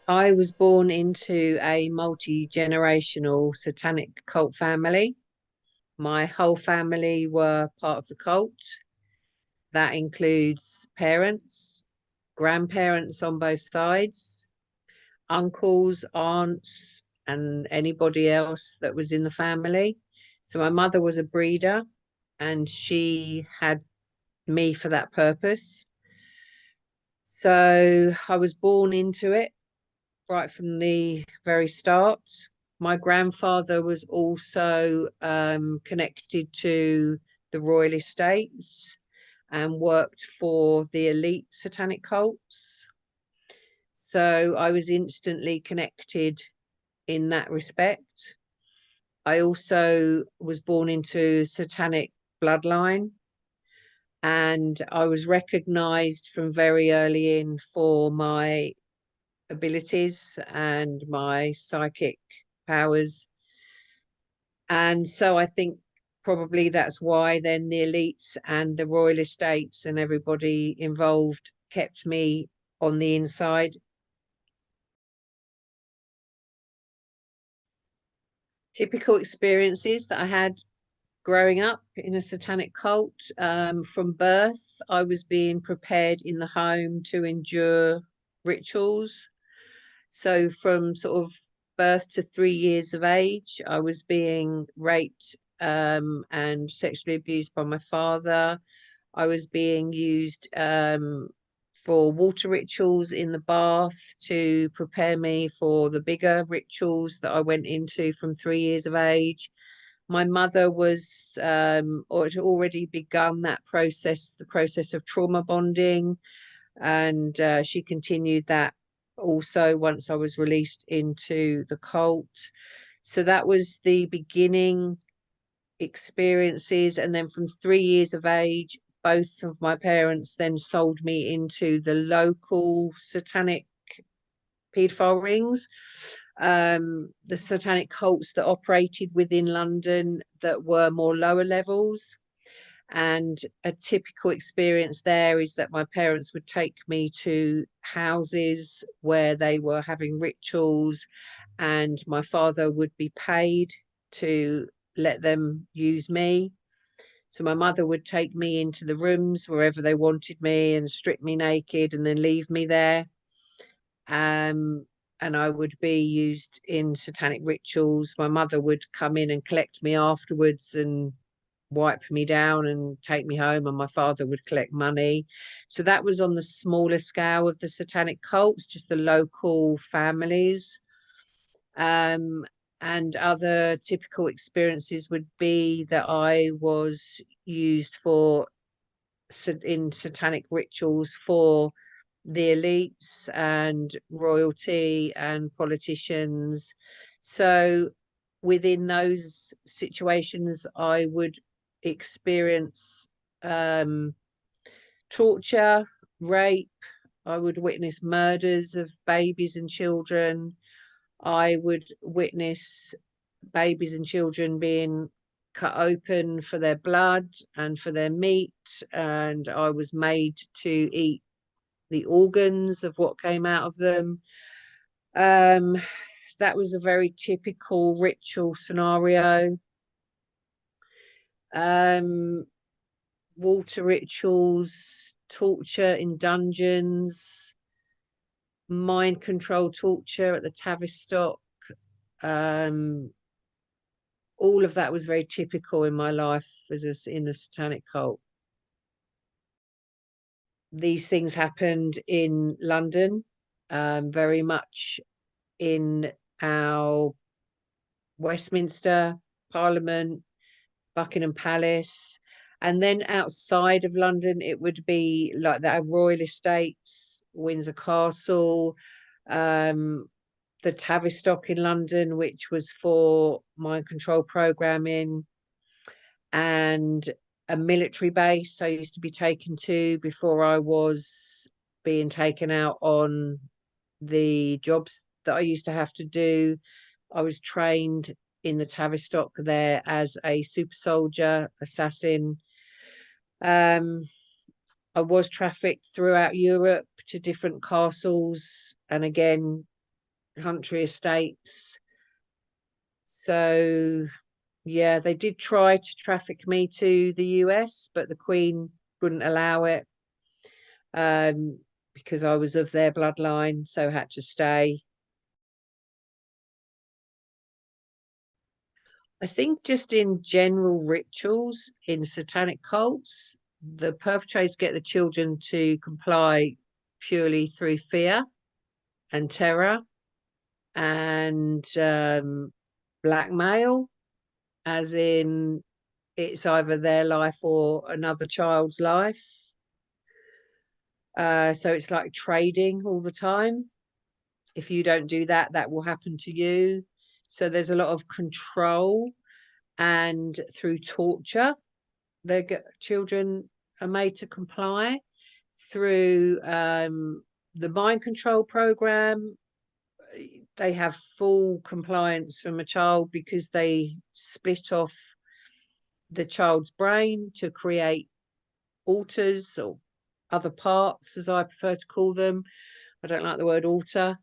I was born into a multi-generational satanic cult family. My whole family were part of the cult. That includes parents, grandparents on both sides, uncles, aunts, and anybody else that was in the family. So my mother was a breeder and she had me for that purpose. So I was born into it right from the very start. My grandfather was also connected to the royal estates and worked for the elite satanic cults. So I was instantly connected in that respect. I also was born into satanic bloodline, and I was recognized from very early in for my abilities and my psychic powers. And so I think probably that's why then the elites and the royal estates and everybody involved kept me on the inside. Typical experiences that I had growing up in a satanic cult. From birth, I was being prepared in the home to endure rituals. So from sort of birth to 3 years of age, I was being raped and sexually abused by my father. I was being used for water rituals in the bath to prepare me for the bigger rituals that I went into from 3 years of age. My mother was, or had already begun that process, the process of trauma bonding, and she continued that also once I was released into the cult. So that was the beginning experiences. And then from 3 years of age, both of my parents then sold me into the local satanic paedophile rings, the satanic cults that operated within London that were more lower levels. And a typical experience there is that my parents would take me to houses where they were having rituals, and my father would be paid to let them use me. So my mother would take me into the rooms wherever they wanted me and strip me naked and then leave me there. Um, and I would be used in satanic rituals. My mother would come in and collect me afterwards and wipe me down and take me home, and my father would collect money. So that was on the smaller scale of the satanic cults, just the local families. Um, and other typical experiences would be that I was used for in satanic rituals for the elites and royalty and politicians. So within those situations, I would experience torture, rape. I would witness murders of babies and children. I would witness babies and children being cut open for their blood and for their meat. And I was made to eat the organs of what came out of them. Um, that was a very typical ritual scenario. Um, Water rituals, torture in dungeons, mind control torture at the Tavistock. Um, all of that was very typical in my life as in a satanic cult. These things happened in London, very much in our Westminster, Parliament, Buckingham Palace. And then outside of London, it would be like the royal estates, Windsor Castle, the Tavistock in London, which was for mind control programming, and a military base I used to be taken to before I was being taken out on the jobs that I used to have to do. I was trained in the Tavistock there as a super soldier, assassin. Um, I was trafficked throughout Europe to different castles, and again country estates. So yeah, they did try to traffic me to the US, but the Queen wouldn't allow it, because I was of their bloodline, so had to stay. I think just in general rituals in satanic cults, the perpetrators get the children to comply purely through fear and terror and blackmail, as in it's either their life or another child's life. So it's like trading all the time. If you don't do that, that will happen to you. So there's a lot of control, and through torture, children are made to comply. Through the mind control program, they have full compliance from a child because they split off the child's brain to create alters, or other parts, as I prefer to call them. I don't like the word alter.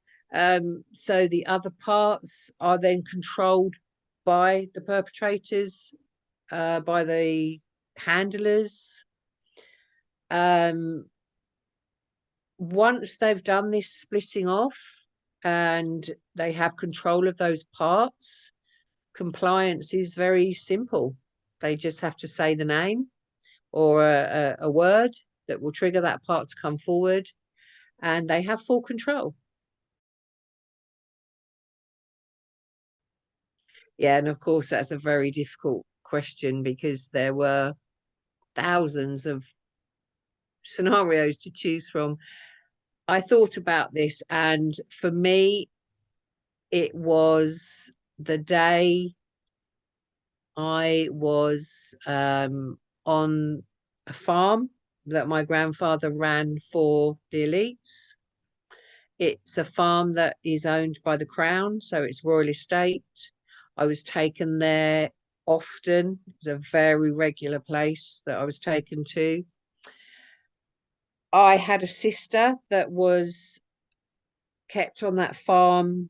So the other parts are then controlled by the perpetrators, by the handlers. Once they've done this splitting off and they have control of those parts, compliance is very simple. They just have to say the name or a word that will trigger that part to come forward, and they have full control. Yeah, and of course that's a very difficult question because there were thousands of scenarios to choose from. I thought about this, and for me, it was the day I was on a farm that my grandfather ran for the elites. It's a farm that is owned by the Crown, so it's royal estate. I was taken there often. It was a very regular place that I was taken to. I had a sister that was kept on that farm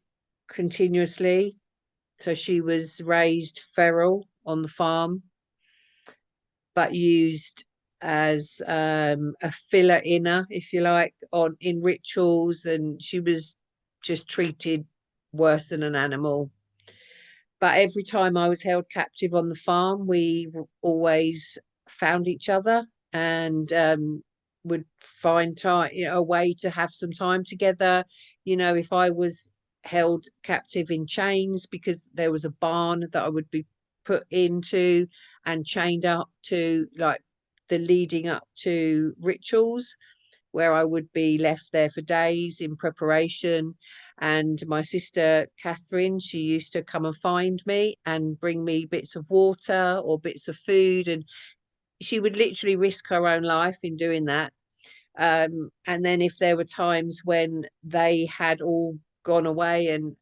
continuously. So she was raised feral on the farm, but used as a filler inner, if you like, on in rituals, and she was just treated worse than an animal. But every time I was held captive on the farm, we always found each other and would find time, a way to have some time together. If I was held captive in chains, because there was a barn that I would be put into and chained up to, like, the leading up to rituals, where I would be left there for days in preparation. And my sister Catherine, she used to come and find me and bring me bits of water or bits of food, and she would literally risk her own life in doing that. And then if there were times when they had all gone away and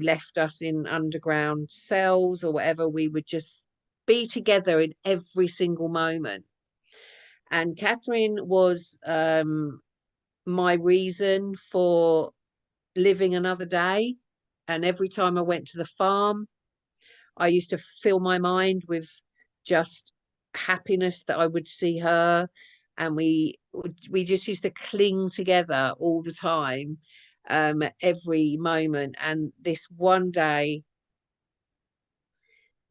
left us in underground cells or whatever, we would just be together in every single moment. And Catherine was my reason for living another day. And every time I went to the farm, I used to fill my mind with just happiness that I would see her, and we just used to cling together all the time, every moment. And this one day,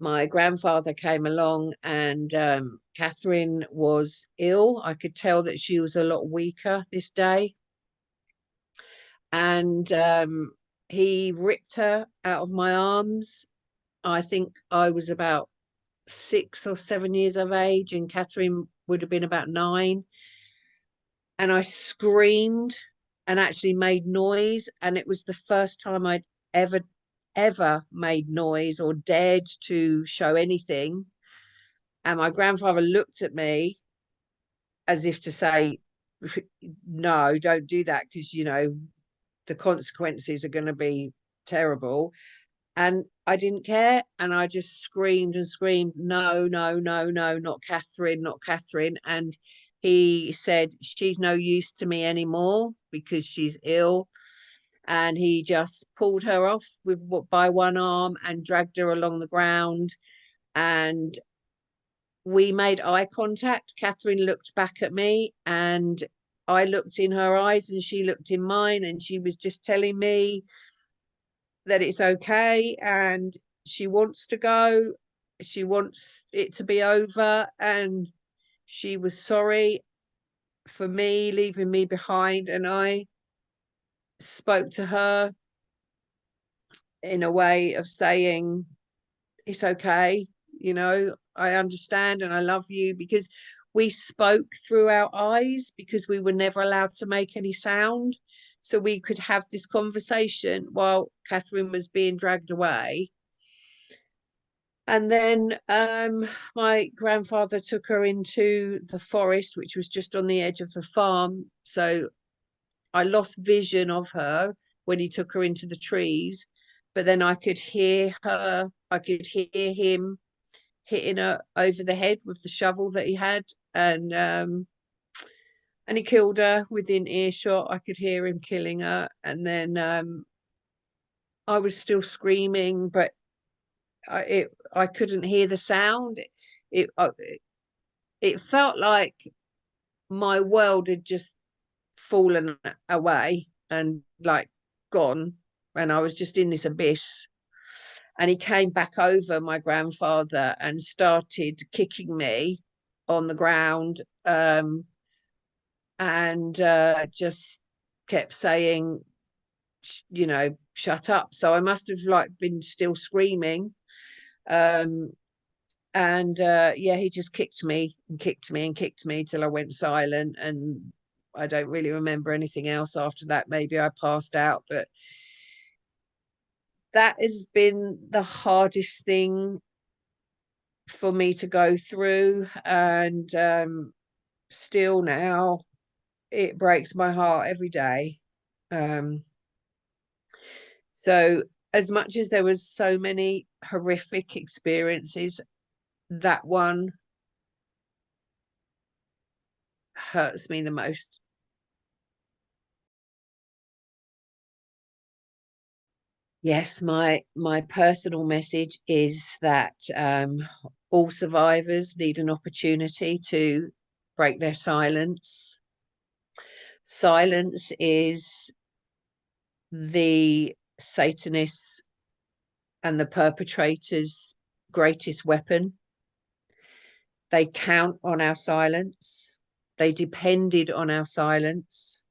my grandfather came along, and Catherine was ill. I could tell that she was a lot weaker this day. And he ripped her out of my arms. I think I was about 6 or 7 years of age, and Catherine would have been about 9. And I screamed and actually made noise. And it was the first time I'd ever made noise or dared to show anything. And my grandfather looked at me as if to say, no, don't do that, because the consequences are going to be terrible. And I didn't care, and I just screamed and screamed, no, no, no, no, not Catherine, not Catherine. And he said, she's no use to me anymore because she's ill. and he just pulled her off by one arm and dragged her along the ground. And we made eye contact. Catherine looked back at me, and I looked in her eyes, and she looked in mine, and she was just telling me that it's okay, and she wants to go. She wants it to be over, and she was sorry for me leaving me behind. And I spoke to her in a way of saying, it's okay, you know, I understand and I love you, because we spoke through our eyes, because we were never allowed to make any sound. So we could have this conversation while Catherine was being dragged away. And then my grandfather took her into the forest, which was just on the edge of the farm. So I lost vision of her when he took her into the trees, but then I could hear her, I could hear him hitting her over the head with the shovel that he had, and he killed her within earshot. I could hear him killing her, and then I was still screaming, but I couldn't hear the sound. It felt like my world had just fallen away and like gone, and I was just in this abyss. And he came back over, my grandfather, and started kicking me on the ground, and just kept saying, you know, shut up. So I must have like been still screaming, and yeah, he just kicked me and kicked me and kicked me till I went silent. And I don't really remember anything else after that. Maybe I passed out, but that has been the hardest thing for me to go through. And still now, it breaks my heart every day. So as much as there was so many horrific experiences, that one hurts me the most. Yes, my personal message is that all survivors need an opportunity to break their silence. Silence is the Satanists and the perpetrators' greatest weapon. They count on our silence. They depended on our silence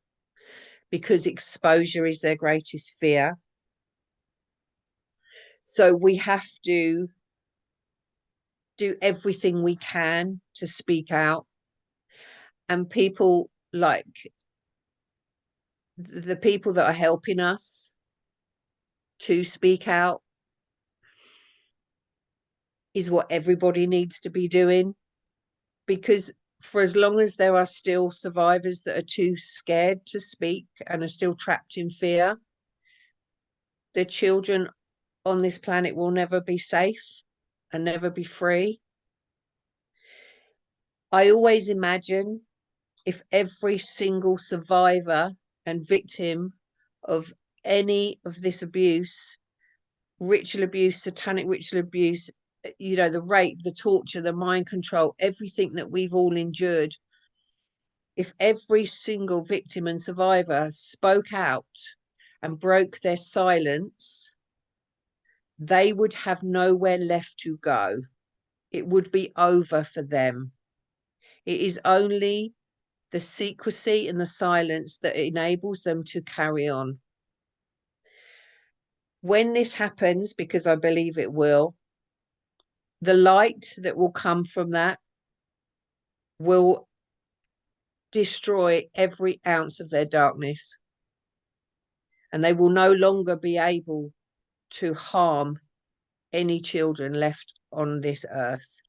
because exposure is their greatest fear. So we have to do everything we can to speak out. And people like the people that are helping us to speak out is what everybody needs to be doing. Because for as long as there are still survivors that are too scared to speak and are still trapped in fear, the children on this planet will never be safe and never be free. I always imagine if every single survivor and victim of any of this abuse, ritual abuse, satanic ritual abuse, you know, the rape, the torture, the mind control, everything that we've all endured, if every single victim and survivor spoke out and broke their silence, they would have nowhere left to go. It would be over for them. It is only the secrecy and the silence that enables them to carry on. When this happens, because I believe it will, the light that will come from that will destroy every ounce of their darkness. And they will no longer be able to harm any children left on this earth.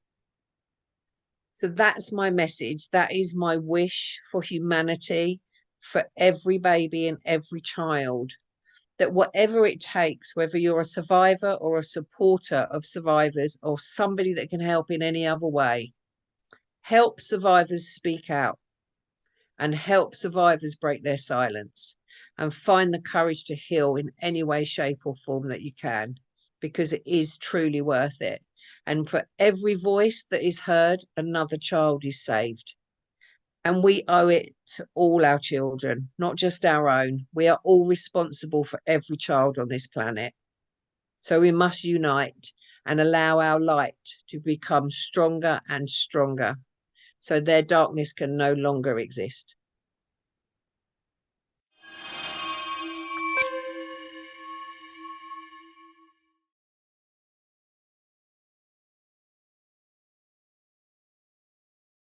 So that's my message. That is my wish for humanity, for every baby and every child, that whatever it takes, whether you're a survivor or a supporter of survivors or somebody that can help in any other way, help survivors speak out and help survivors break their silence. and find the courage to heal in any way, shape, or form that you can, because it is truly worth it. And for every voice that is heard, another child is saved. And we owe it to all our children, not just our own. We are all responsible for every child on this planet. So we must unite and allow our light to become stronger and stronger, so their darkness can no longer exist.